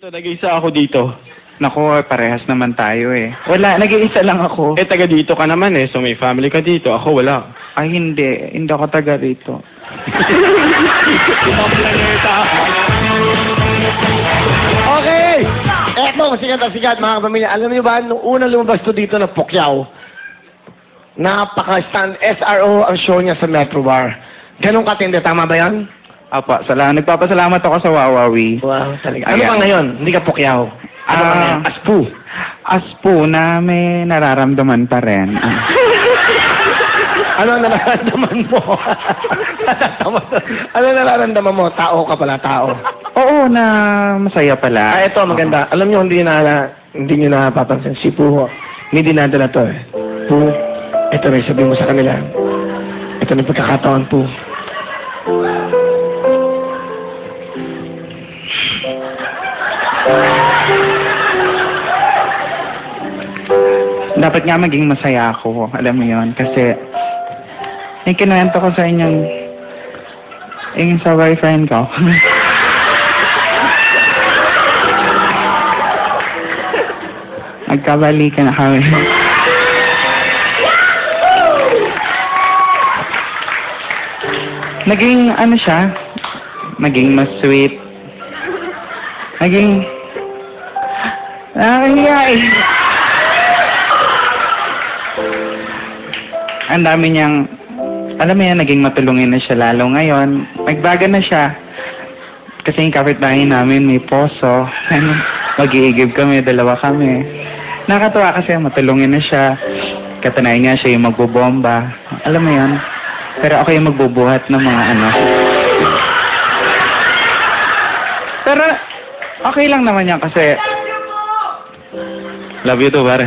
Nag-iisa ako dito. Naku, parehas naman tayo eh. Wala, nag-iisa lang ako. Eh, taga dito ka naman eh. So may family ka dito. Ako wala. Ay, hindi. Hindi ako taga rito. Okay! Eto, sikat na sikat mga kapamilya. Alam niyo ba, nung unang lumabas to dito na Pukyaw, napaka-stand SRO ang show niya sa Metro Bar. Ganun katindi, tama ba yan? Apa, nagpapasalamat ako sa Wawawi. Wow, talaga. Ano Ayan. ba ngayon? Hindi ka Pukyaw. Ano ba ngayon? Aspu. Aspo na may nararamdaman pa rin. Ano ang nararamdaman mo? Ano ang nararamdaman mo? Tao ka pala, tao. Oo, na masaya pala. Ito, maganda. Alam niyo, hindi niyo napapansin. Si Puho, may dinadala to eh. Puho, ito rin, sabihin mo sa kanila. Ito na pagkakataon, Puho. Dapat nga maging masaya ako, alam mo yon, kasi yung kinuwento ko sa inyong yung sa boyfriend ko. Magkabalikan na kami. Naging ano siya, naging mas sweet. Naging ang dami niyang, alam mo yan, naging matulungin na siya lalo ngayon. Nagbaga na siya. Kasi yung kapitbahay namin may poso. Mag-iigib kami, dalawa kami. Nakakatuwa kasi matulungin na siya. Katanayan nga siya yung magbobomba. Alam mo yan? Pero ako yung magbubuhat ng mga ano. Pero okay lang naman yan kasi love you too, pare.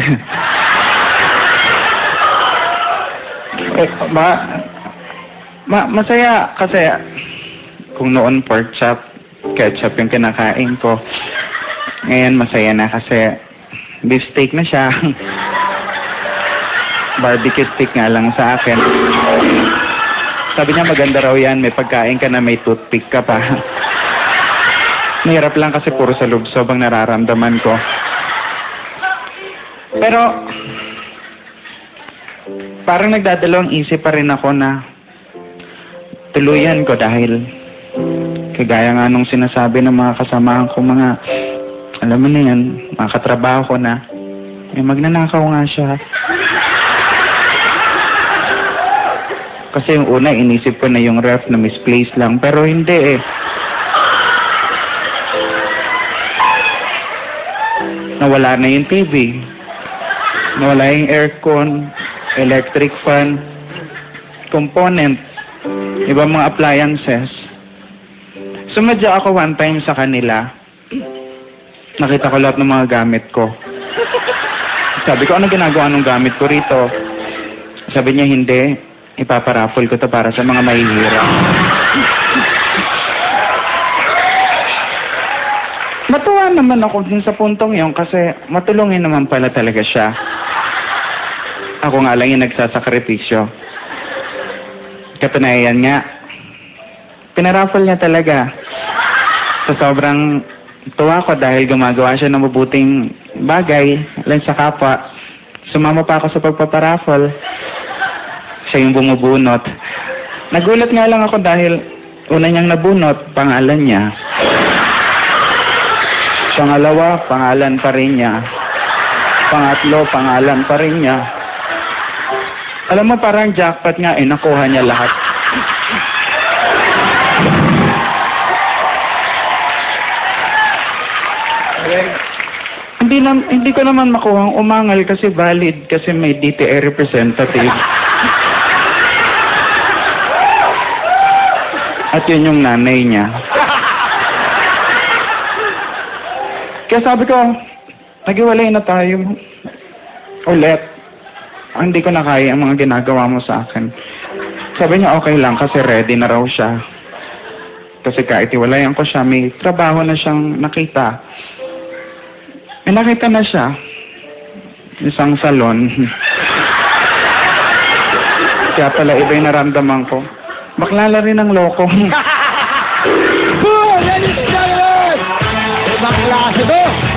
Masaya kasi kung noon pork chop, ketchup yung kinakain ko. Ngayon masaya na kasi beef steak na siya. Barbecue stick nga lang sa akin. Sabi niya maganda raw yan, may pagkain ka na may toothpick ka pa. Mahirap lang kasi puro sa lubsob ang nararamdaman ko. Pero parang nagdadalawang isip pa rin ako na tuluyan ko dahil kagaya nga nung sinasabi ng mga kasamahan ko, mga alam mo na yan, mga katrabaho ko na magnanakaw nga siya. Kasi yung una inisip ko na yung ref na misplaced lang, pero hindi eh. Nawala na yung TV, nawala yung aircon, electric fan, component, ibang mga appliances. Sumadya ako one time sa kanila. Nakita ko lahat ng mga gamit ko. Sabi ko, ano ginagawa ng gamit ko rito? Sabi niya, hindi. Ipaparapol ko to para sa mga mahihirap. Matuwa naman ako dun sa puntong yon kasi matulungin naman pala talaga siya. Ako nga lang yung nagsasakripisyo. Katunayan nga, pinaraffle niya talaga. Sa sobrang tuwa ko dahil gumagawa siya ng mabuting bagay lang sa kapwa. Sumama pa ako sa pagpaparaffle. Siya yung bumubunot. Nagulat nga lang ako dahil una niyang nabunot, pangalan niya. Pangalawa, pangalan pa rin niya. Pangatlo, pangalan pa rin niya. Alam mo, parang jackpot nga, nakuha niya lahat. Hindi ko naman makuha ang umangal kasi valid kasi may DTI representative. At yun yung nanay niya. Kaya sabi ko, naghiwalay na tayo. Ulit. Hindi ko na kaya ang mga ginagawa mo sa akin. Sabi niya okay lang kasi ready na raw siya. Kasi kahit iwalayan ko siya, may trabaho na siyang nakita. May nakita na siya. Isang salon. Kaya pala iba yung naramdaman ko. Baklala rin ang loko. Boom! Ladies and gentlemen! Bakla klase to?